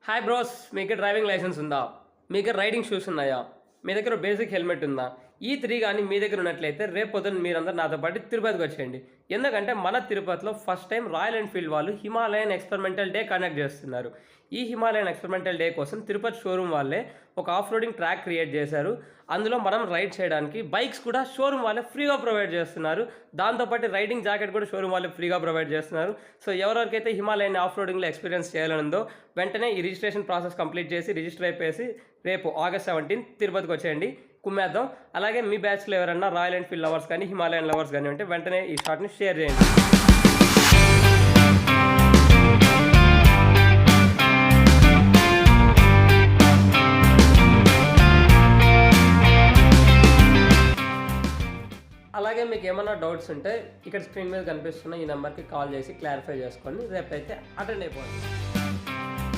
Hi bros, మీ దగ్గర driving licence ఉందా? మీ దగ్గర రైడింగ్ షూస్ ఉన్నాయా? మీ దగ్గర బేసిక్ హెల్మెట్ ఉందా? ఈ 3 గానీ మీ దగ్గర ఉన్నట్లయితే రేపు పొద్దున్న మీరందరూ నాతో పాటు తిరుపతికొచ్చేయండి. ఎందుకంటే మన తిరుపతిలో ఫస్ట్ టైం రాయల్ ఎన్‌ఫీల్డ్ వాళ్ళు హిమాలయన్ ఎక్స్‌పెరిమెంటల్ డే కండక్ట్ చేస్తున్నారు. ఈ హిమాలయన్ ఎక్స్‌పెరిమెంటల్ డే కోసం తిరుపతి షోరూమ్ వాళ్ళే ఒక ఆఫ్ రోడింగ్ ట్రాక్ క్రియేట్ చేశారు. అందులో మనం రైడ్ చేయడానికి బైక్స్ కూడా షోరూమ్ వాళ్ళే ఫ్రీగా ప్రొవైడ్ చేస్తున్నారు. దాంతో పాటు రైడింగ్ జాకెట్ కూడా షోరూమ్ వాళ్ళే ఫ్రీగా ప్రొవైడ్ చేస్తున్నారు. సో ఎవరెవరికైతే హిమాలయన్ ఆఫ్ రోడింగ్‌లో ఎక్స్‌పీరియన్స్ చేయాలని ఉందో వెంటనే ఈ రిజిస్ట్రేషన్ ప్రాసెస్ కంప్లీట్ చేసి రిజిస్టర్ అయిపోయేసి రేపు ఆగస్ట్ 17 తిరుపతికొచ్చేయండి. కుమ్మేద్దాం. అలాగే మీ బ్యాచ్‌లో ఎవరన్నా రాయల్ ఎన్‌ఫీల్డ్ లవర్స్ కానీ, హిమాలయన్ లవర్స్ గాని ఉంటే వెంటనే ఈ షాట్‌ని షేర్ చేయండి. అలాగే మీకేమన్నా డౌట్స్ ఉంటే ఇక్కడ స్క్రీన్ మీద కనిపిస్తున్న ఈ నెంబర్‌కి కాల్ చేసి క్లారిఫై చేసుకోండి. రేపైతే అటెండ్ అయిపోండి.